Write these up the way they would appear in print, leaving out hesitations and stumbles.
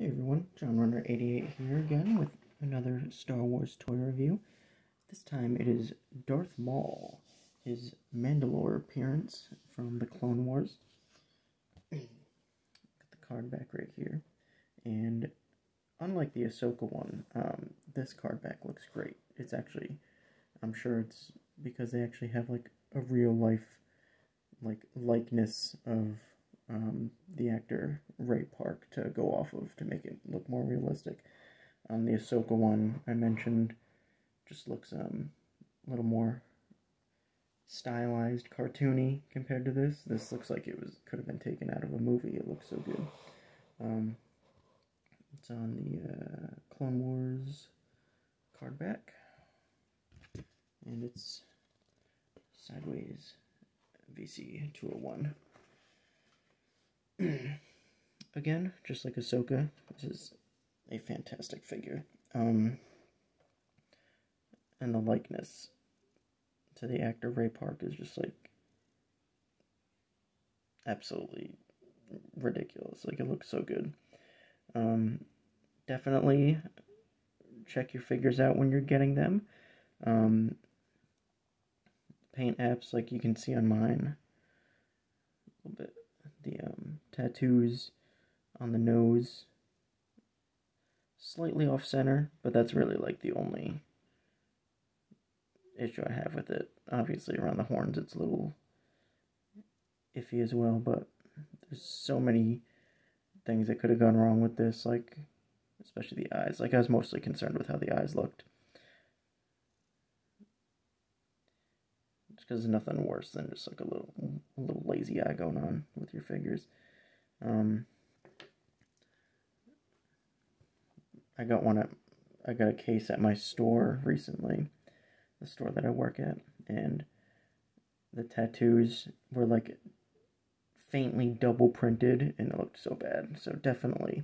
Hey everyone, John Runner 88 here again with another Star Wars toy review. This time it is Darth Maul, his Mandalore appearance from the Clone Wars. Got the card back right here, and unlike the Ahsoka one, this card back looks great. It's actually, I'm sure it's because they actually have like a real life likeness of the actor Ray Park to go off of to make it look more realistic. The Ahsoka one I mentioned just looks a little more stylized, cartoony compared to this. This looks like it could have been taken out of a movie. It looks so good. It's on the Clone Wars card back, and it's sideways VC 201. Again, just like Ahsoka, this is a fantastic figure. And the likeness to the actor Ray Park is just like absolutely ridiculous. Like, it looks so good. Definitely check your figures out when you're getting them. Paint apps, like you can see on mine, a little bit. The tattoos on the nose, slightly off center, but that's really like the only issue I have with it. Obviously around the horns it's a little iffy as well, but there's so many things that could have gone wrong with this, like especially the eyes. Like, I was mostly concerned with how the eyes looked, just because there's nothing worse than just like a little lazy eye going on with your figures. I got a case at my store recently, the store that I work at, and the tattoos were like faintly double printed, and it looked so bad. So definitely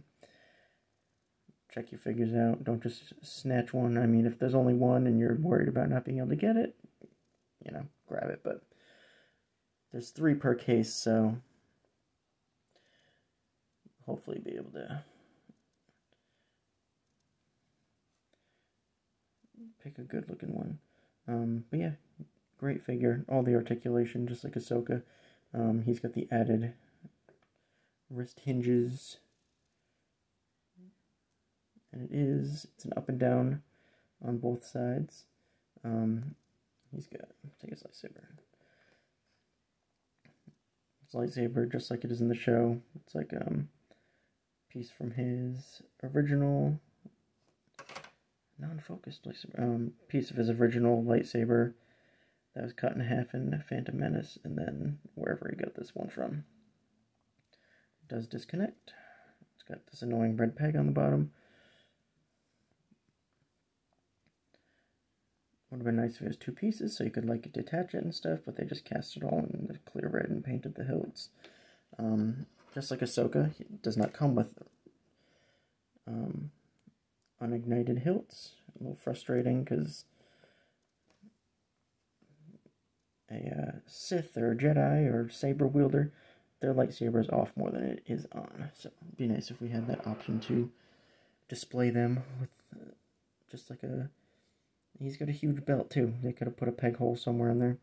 check your figures out. Don't just snatch one. I mean, if there's only one and you're worried about not being able to get it, you know, grab it. But there's 3 per case, so hopefully be able to pick a good looking one. But yeah, great figure. All the articulation, just like Ahsoka. He's got the added wrist hinges, and it's an up and down on both sides. He's got, take his lightsaber. His lightsaber, just like it is in the show, it's like piece from his original non-focused lightsaber, piece of his original lightsaber that was cut in half in Phantom Menace, and then wherever he got this one from. It does disconnect. It's got this annoying red peg on the bottom. Would have been nice if it was 2 pieces, so you could like detach it and stuff, but they just cast it all in the clear red and painted the hilts. Just like Ahsoka, it does not come with unignited hilts. A little frustrating, because a Sith or a Jedi or saber wielder, their lightsaber is off more than it is on. So it'd be nice if we had that option to display them with just like a... He's got a huge belt too. They could have put a peg hole somewhere in there,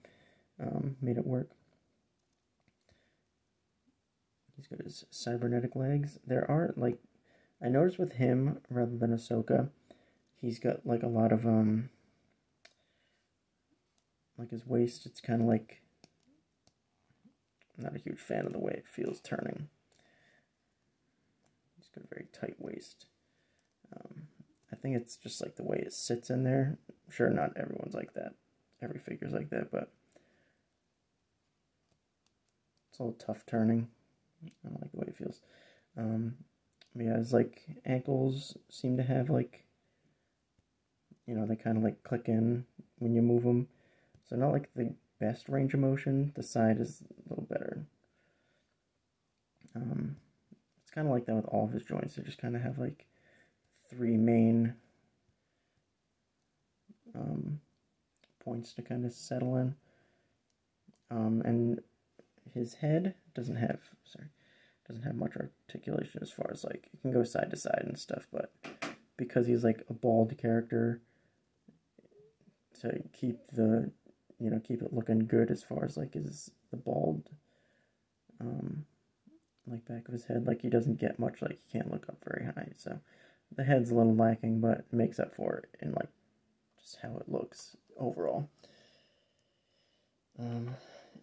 made it work. He's got his cybernetic legs. There are, like, I noticed with him rather than Ahsoka, he's got like a lot of like his waist. It's kind of like, I'm not a huge fan of the way it feels turning. He's got a very tight waist. I think it's just like the way it sits in there. I'm sure not everyone's like that. Every figure's like that, but it's a little tough turning. I don't like the way it feels. Yeah, his like ankles seem to have like, you know, they kind of like click in when you move them. So not like the best range of motion. The side is a little better. It's kind of like that with all of his joints. They just kind of have like 3 main points to kind of settle in. And his head doesn't have, doesn't have much articulation as far as, like, it can go side to side and stuff, but because he's, like, a bald character, to keep the, you know, keep it looking good as far as, like, the bald, like, back of his head, like, he doesn't get much, like, he can't look up very high, so the head's a little lacking, but it makes up for it in, like, just how it looks overall.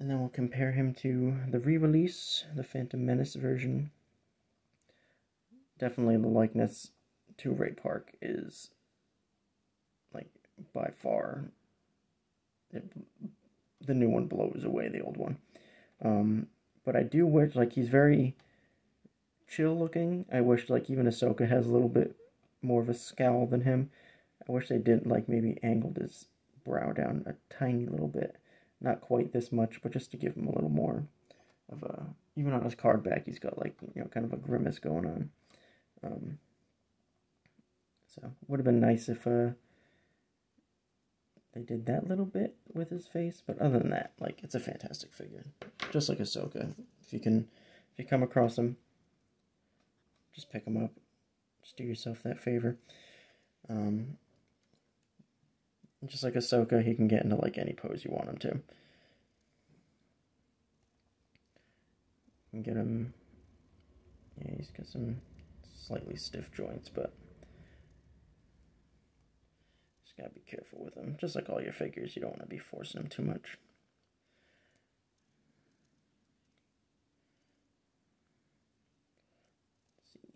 And then we'll compare him to the re-release, the Phantom Menace version. Definitely the likeness to Ray Park is, like, by far, the new one blows away the old one. But I do wish, like, he's very chill looking. I wish, like, even Ahsoka has a little bit more of a scowl than him. I wish they didn't, like, maybe angled his brow down a tiny little bit. Not quite this much, but just to give him a little more of a... Even on his card back, he's got, like, you know, kind of a grimace going on. So, would have been nice if they did that little bit with his face. But other than that, like, it's a fantastic figure. Just like Ahsoka. If you come across him, just pick him up. Just do yourself that favor. Just like Ahsoka, he can get into, like, any pose you want him to. You can get him... Yeah, he's got some slightly stiff joints, but... Just gotta be careful with him. Just like all your figures, you don't want to be forcing him too much. Let's see.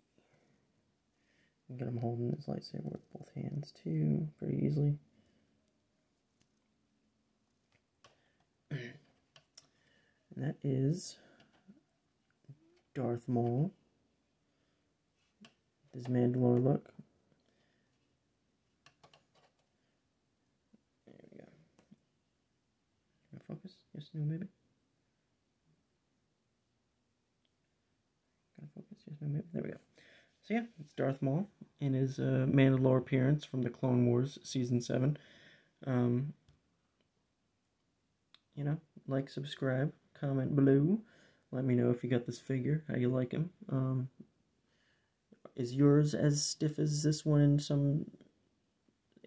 You can get him holding his lightsaber with both hands, too, pretty easily. And that is Darth Maul. His Mandalore look. There we go. Can I focus? Yes, no, maybe. Can I focus? Yes, no, maybe. There we go. So yeah, it's Darth Maul in his Mandalore appearance from the Clone Wars Season 7. You know, like, subscribe, comment below. Let me know if you got this figure, how you like him. Is yours as stiff as this one in some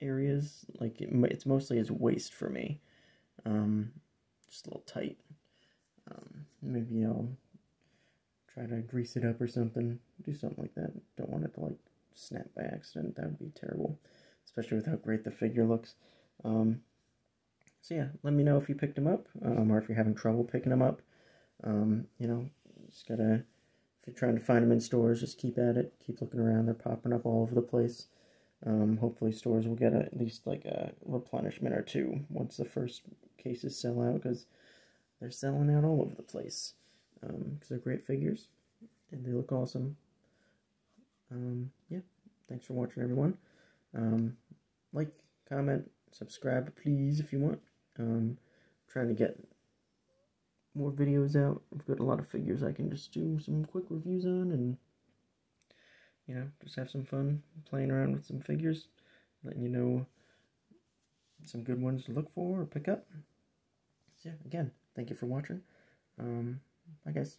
areas? Like, it's mostly his waist for me. Just a little tight. Maybe I'll try to grease it up or something. Do something like that. Don't want it to, like, snap by accident. That would be terrible. Especially with how great the figure looks. So yeah, let me know if you picked him up, or if you're having trouble picking him up. You know, just gotta, if you're trying to find them in stores, just keep at it. Keep looking around. They're popping up all over the place. Hopefully stores will get at least, like, a replenishment or two once the first cases sell out, because they're selling out all over the place. Because they're great figures, and they look awesome. Yeah, thanks for watching, everyone. Like, comment, subscribe, please, if you want. Trying to get more videos out. I've got a lot of figures I can just do some quick reviews on, and, you know, just have some fun playing around with some figures, letting you know some good ones to look for or pick up. So yeah, again, thank you for watching. Bye guys.